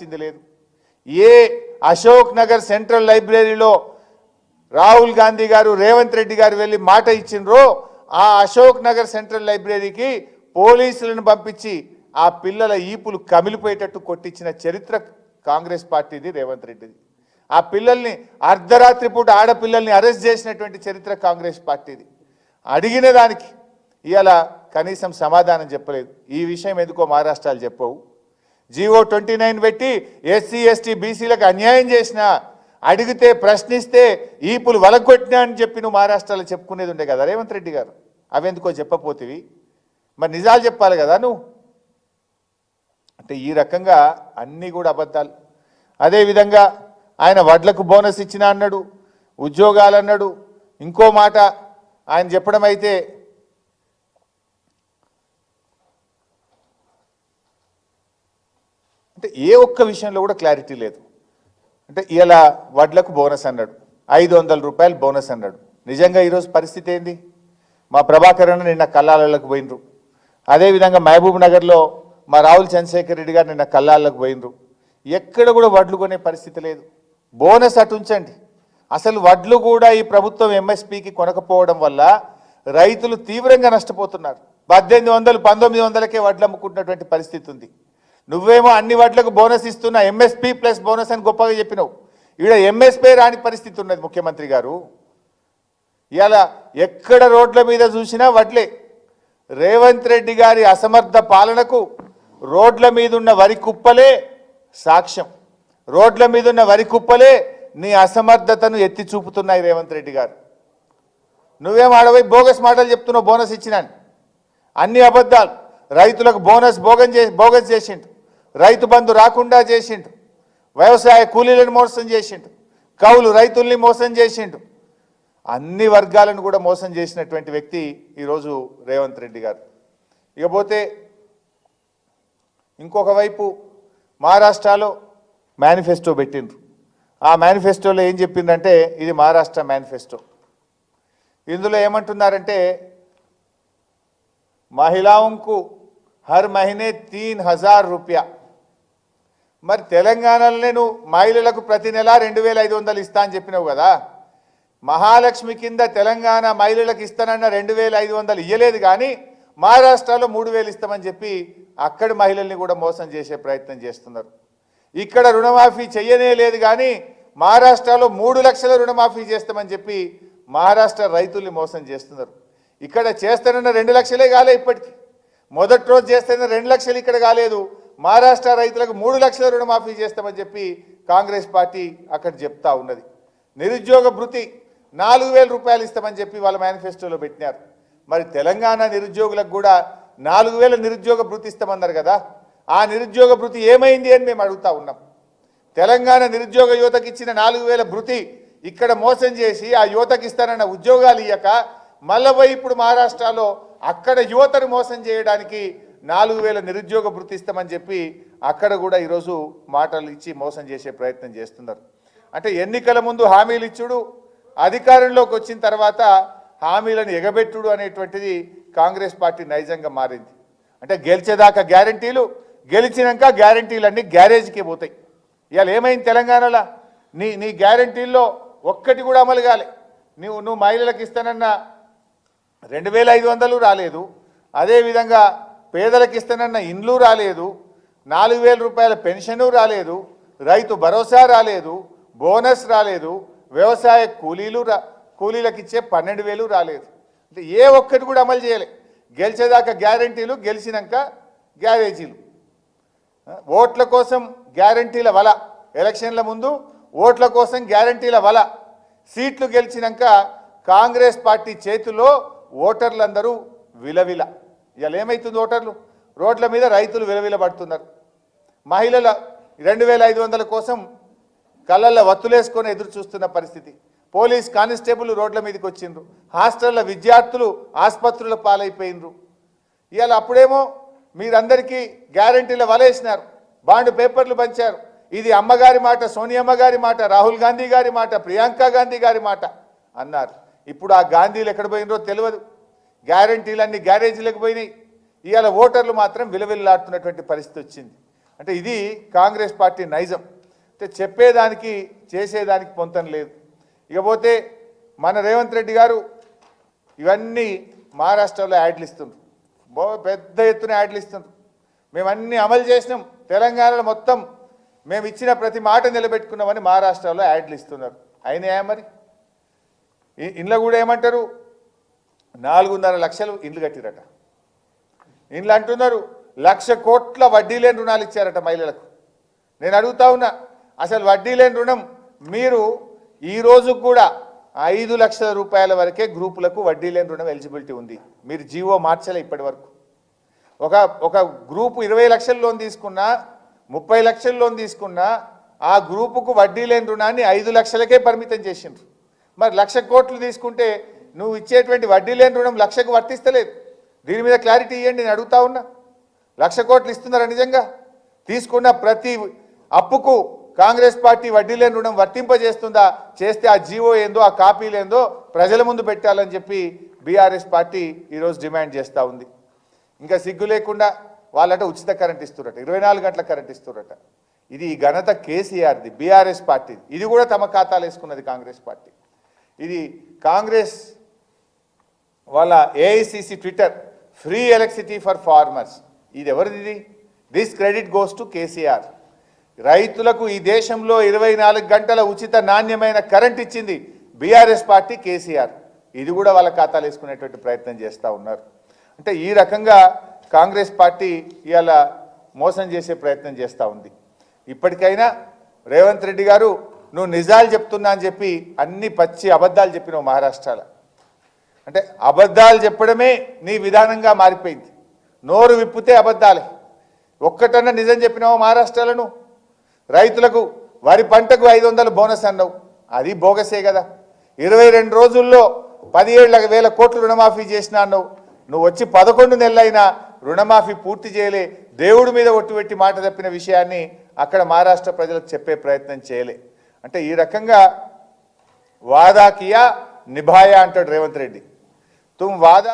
లేదు. ఏ అశోక్ నగర్ సెంట్రల్ లైబ్రరీలో రాహుల్ గాంధీ గారు రేవంత్ రెడ్డి గారు వెళ్ళి మాట ఇచ్చిండ్రో ఆ అశోక్ నగర్ సెంట్రల్ లైబ్రరీకి పోలీసులను పంపించి ఆ పిల్లల ఈపులు కమిలిపోయేటట్టు కొట్టించిన చరిత్ర కాంగ్రెస్ పార్టీది, రేవంత్ రెడ్డిది. ఆ పిల్లల్ని అర్ధరాత్రి పూట ఆడపిల్లల్ని అరెస్ట్ చేసినటువంటి చరిత్ర కాంగ్రెస్ పార్టీది. అడిగిన దానికి ఇవాళ కనీసం సమాధానం చెప్పలేదు. ఈ విషయం ఎందుకో మహారాష్ట్రలో చెప్పవు. జీవో 29 పెట్టి ఎస్సీ ఎస్టీ బీసీలకు అన్యాయం చేసిన, అడిగితే ప్రశ్నిస్తే ఈపులు వలగొట్టినా అని చెప్పి నువ్వు మహారాష్ట్రలో చెప్పుకునేది ఉండే కదా రేవంత్ రెడ్డి గారు. అవెందుకో చెప్పపోతివి, మరి నిజాలు చెప్పాలి కదా నువ్వు. అంటే ఈ రకంగా అన్నీ కూడా అబద్ధాలు. అదేవిధంగా ఆయన వడ్లకు బోనస్ ఇచ్చిన అన్నాడు, ఉద్యోగాలు అన్నాడు. ఇంకో మాట ఆయన చెప్పడం అయితే అంటే ఏ ఒక్క విషయంలో కూడా క్లారిటీ లేదు. అంటే ఇలా వడ్లకు బోనస్ అన్నాడు, 500 రూపాయలు బోనస్ అన్నాడు. నిజంగా ఈరోజు పరిస్థితి ఏంది? మా ప్రభాకర్ అన్న నిన్న కల్లాలకు పోయినరు. అదేవిధంగా మహబూబ్ నగర్లో మా రాహుల్ చంద్రశేఖర్ రెడ్డి గారు నిన్న కల్లాలకు పోయినరు. ఎక్కడ కూడా వడ్లు కొనే పరిస్థితి లేదు. బోనస్ అటుంచండి, అసలు వడ్లు కూడా ఈ ప్రభుత్వం ఎంఎస్పీకి కొనకపోవడం వల్ల రైతులు తీవ్రంగా నష్టపోతున్నారు. 1800, 1900కే వడ్లు అమ్ముకుంటున్నటువంటి పరిస్థితి ఉంది. నువ్వేమో అన్ని వడ్లకు బోనస్ ఇస్తున్నా, ఎంఎస్పీ ప్లస్ బోనస్ అని గొప్పగా చెప్పినావు. ఈడ ఎంఎస్పీ రాని పరిస్థితి ఉన్నది ముఖ్యమంత్రి గారు. ఇలా ఎక్కడ రోడ్ల మీద చూసినా వడ్లే. రేవంత్ రెడ్డి గారి అసమర్థ పాలనకు రోడ్ల మీద ఉన్న వరి కుప్పలే సాక్ష్యం. రోడ్ల మీద ఉన్న వరి కుప్పలే నీ అసమర్థతను ఎత్తి చూపుతున్నాయి రేవంత్ రెడ్డి గారు. నువ్వేం ఆడపోయి బోగస్ మాటలు చెప్తున్నావు. బోనస్ ఇచ్చినాను, అన్ని అబద్ధాలు. రైతులకు బోగస్ చేసిండు, రైతు బంధు రాకుండా చేసిండు, వ్యవసాయ కూలీలను మోసం చేసిండు, కౌలు రైతుల్ని మోసం చేసిండు, అన్ని వర్గాలను కూడా మోసం చేసినటువంటి వ్యక్తి ఈరోజు రేవంత్ రెడ్డి గారు. ఇకపోతే ఇంకొక వైపు మహారాష్ట్రలో మేనిఫెస్టో పెట్టిండ్రు. ఆ మేనిఫెస్టోలో ఏం చెప్పిందంటే ఇది మహారాష్ట్ర మేనిఫెస్టో. ఇందులో ఏమంటున్నారంటే మహిళాంకు హర్ మహీనే 3000 రూపాయ. మరి తెలంగాణలోనే నువ్వు మహిళలకు ప్రతి నెల 2500 ఇస్తా అని చెప్పినావు కదా. మహాలక్ష్మి కింద తెలంగాణ మహిళలకు ఇస్తానన్న 2500 ఇయ్యలేదు, కానీ మహారాష్ట్రలో 3000 ఇస్తామని చెప్పి అక్కడి మహిళల్ని కూడా మోసం చేసే ప్రయత్నం చేస్తున్నారు. ఇక్కడ రుణమాఫీ చెయ్యనే లేదు, కానీ మహారాష్ట్రలో 3 లక్షల రుణమాఫీ చేస్తామని చెప్పి మహారాష్ట్ర రైతుల్ని మోసం చేస్తున్నారు. ఇక్కడ చేస్తానన్న 2 లక్షలే కాలే. ఇప్పటికీ మొదటి రోజు చేస్తానన్న 2 లక్షలు ఇక్కడ కాలేదు. మహారాష్ట్ర రైతులకు 3 లక్షల రుణమాఫీ చేస్తామని చెప్పి కాంగ్రెస్ పార్టీ అక్కడ చెప్తా ఉన్నది. నిరుద్యోగ భృతి 4000 రూపాయలు ఇస్తామని చెప్పి వాళ్ళ మేనిఫెస్టోలో పెట్టినారు. మరి తెలంగాణ నిరుద్యోగులకు కూడా 4000 నిరుద్యోగ భృతి ఇస్తామన్నారు కదా. ఆ నిరుద్యోగ భృతి ఏమైంది అని మేము అడుగుతా ఉన్నాం. తెలంగాణ నిరుద్యోగ యువతకి ఇచ్చిన 4000 భృతి ఇక్కడ మోసం చేసి ఆ యువతకి ఇస్తానన్న ఉద్యోగాలు ఇయ్యక మళ్ళీ ఇప్పుడు మహారాష్ట్రలో అక్కడ యువతను మోసం చేయడానికి 4000 నిరుద్యోగ భృతి ఇస్తామని చెప్పి అక్కడ కూడా ఈరోజు మాటలు ఇచ్చి మోసం చేసే ప్రయత్నం చేస్తున్నారు. అంటే ఎన్నికల ముందు హామీలు ఇచ్చుడు, అధికారంలోకి వచ్చిన తర్వాత హామీలను ఎగబెట్టుడు అనేటువంటిది కాంగ్రెస్ పార్టీ నైజంగా మారింది. అంటే గెలిచేదాకా గ్యారంటీలు, గెలిచినాక గ్యారంటీలన్నీ గ్యారేజ్కి పోతాయి. ఇవాళ ఏమైంది తెలంగాణలో? నీ గ్యారంటీల్లో ఒక్కటి కూడా అమలు కాలే. నువ్వు మహిళలకు ఇస్తానన్న 2500 రాలేదు. అదేవిధంగా పేదలకు ఇస్తానన్న ఇండ్లు రాలేదు, 4000 రూపాయల పెన్షను రాలేదు, రైతు భరోసా రాలేదు, బోనస్ రాలేదు, వ్యవసాయ కూలీలకు ఇచ్చే 12,000 రాలేదు. అంటే ఏ ఒక్కటి కూడా అమలు చేయలే. గెలిచేదాకా గ్యారంటీలు, గెలిచినాక గ్యారేజీలు. ఓట్ల కోసం గ్యారంటీల వల, ఎలక్షన్ల ముందు ఓట్ల కోసం గ్యారంటీల వల. సీట్లు గెలిచినాక కాంగ్రెస్ పార్టీ చేతిలో ఓటర్లందరూ విలవిల. ఇవాళ ఏమవుతుంది? ఓటర్లు రోడ్ల మీద, రైతులు విలవిల పడుతున్నారు. మహిళల 2500 కోసం కళ్ళల్లో వత్తులేసుకొని ఎదురు చూస్తున్న పరిస్థితి. పోలీస్ కానిస్టేబుల్ రోడ్ల మీదకి వచ్చిండ్రు. హాస్టల్ల విద్యార్థులు ఆసుపత్రుల పాలైపోయినరు. ఇవాళ అప్పుడేమో మీరందరికీ గ్యారంటీల వలేసినారు, బాండ్ పేపర్లు పంచారు. ఇది అమ్మగారి మాట, సోనియమ్మ గారి మాట, రాహుల్ గాంధీ గారి మాట, ప్రియాంక గాంధీ గారి మాట అన్నారు. ఇప్పుడు ఆ గాంధీలు ఎక్కడ పోయినరో తెలియదు. గ్యారంటీలన్నీ గ్యారేజీలకు పోయినాయి. ఇవాళ ఓటర్లు మాత్రం విలవిల్లాడుతున్నటువంటి పరిస్థితి వచ్చింది. అంటే ఇది కాంగ్రెస్ పార్టీ నైజం. అంటే చెప్పేదానికి చేసేదానికి పొంతం లేదు. ఇకపోతే మన రేవంత్ రెడ్డి గారు ఇవన్నీ మహారాష్ట్రలో యాడ్లు ఇస్తున్నారు, పెద్ద ఎత్తున యాడ్లు ఇస్తున్నారు. మేము అన్నీ అమలు చేసినాం, తెలంగాణలో మొత్తం మేము ఇచ్చిన ప్రతి మాట నిలబెట్టుకున్నామని మహారాష్ట్రలో యాడ్లు ఇస్తున్నారు. అయినాయా మరి? ఇంట్లో కూడా ఏమంటారు, 4.5 లక్షలు ఇండ్లు కట్టిరట. ఇండ్లు అంటున్నారు 1,00,000 కోట్ల వడ్డీ లేని రుణాలు ఇచ్చారట మహిళలకు. నేను అడుగుతా ఉన్నా, అసలు వడ్డీ లేని రుణం మీరు ఈ రోజు కూడా 5 లక్షల రూపాయల వరకే గ్రూపులకు వడ్డీ లేని రుణం ఎలిజిబిలిటీ ఉంది. మీరు జీవో మార్చలే ఇప్పటి వరకు. ఒక గ్రూపు 20 లక్షల లోన్ తీసుకున్నా, 30 లక్షల లోన్ తీసుకున్నా ఆ గ్రూపుకు వడ్డీ లేని రుణాన్ని 5 లక్షలకే పరిమితం చేసిండ్రు. మరి 1,00,000 కోట్లు తీసుకుంటే నువ్వు ఇచ్చేటువంటి వడ్డీ లేని రుణం 1,00,000కు వర్తిస్తలేదు. దీని మీద క్లారిటీ ఇవ్వండి. నేను అడుగుతా ఉన్నా, 1,00,000 కోట్లు ఇస్తున్నారా నిజంగా? తీసుకున్న ప్రతి అప్పుకు కాంగ్రెస్ పార్టీ వడ్డీ లేని రుణం వర్తింపజేస్తుందా? చేస్తే ఆ జీవో ఏందో, ఆ కాపీలు ఏందో ప్రజల ముందు పెట్టాలని చెప్పి బీఆర్ఎస్ పార్టీ ఈరోజు డిమాండ్ చేస్తూ ఉంది. ఇంకా సిగ్గు లేకుండా వాళ్ళట ఉచిత కరెంట్ ఇస్తున్నట, 24 గంటల కరెంట్ ఇస్తున్నట. ఇది ఈ ఘనత కేసీఆర్ది, బీఆర్ఎస్ పార్టీ. ఇది కూడా తమ ఖాతాలు వేసుకున్నది కాంగ్రెస్ పార్టీ. ఇది కాంగ్రెస్ వాళ్ళ AICC Twitter, free electricity for farmers. ఇది ఎవరిది? This credit goes to KCR. రైతులకు ఈ దేశంలో 24 గంటల ఉచిత నాణ్యమైన కరెంట్ ఇచ్చింది బీఆర్ఎస్ పార్టీ, కేసీఆర్. ఇది కూడా వాళ్ళ ఖాతాలు వేసుకునేటువంటి ప్రయత్నం చేస్తూ ఉన్నారు. అంటే ఈ రకంగా కాంగ్రెస్ పార్టీ ఇవాళ మోసం చేసే ప్రయత్నం చేస్తూ ఉంది. ఇప్పటికైనా రేవంత్ రెడ్డి గారు, నువ్వు నిజాలు చెప్తున్నా అని చెప్పి అన్ని పచ్చి అబద్ధాలు చెప్పినావు మహారాష్ట్రలో. అంటే అబద్ధాలు చెప్పడమే నీ విధానంగా మారిపోయింది. నోరు విప్పితే అబద్ధాలే. ఒక్కటన్నా నిజం చెప్పినావు మహారాష్ట్రలో? రైతులకు వరి పంటకు 500 బోనస్ అన్నావు, అది బోగసే కదా. 22 రోజుల్లో 17,000 కోట్లు రుణమాఫీ చేసినా అన్నావు. నువ్వు వచ్చి 11 నెలలైనా రుణమాఫీ పూర్తి చేయలే. దేవుడి మీద ఒట్టుపెట్టి మాట తప్పిన విషయాన్ని అక్కడ మహారాష్ట్ర ప్రజలకు చెప్పే ప్రయత్నం చేయలే. అంటే ఈ రకంగా వాదా కియా నిభాయా అంటాడు రేవంత్ రెడ్డి. తుమ్ వాదా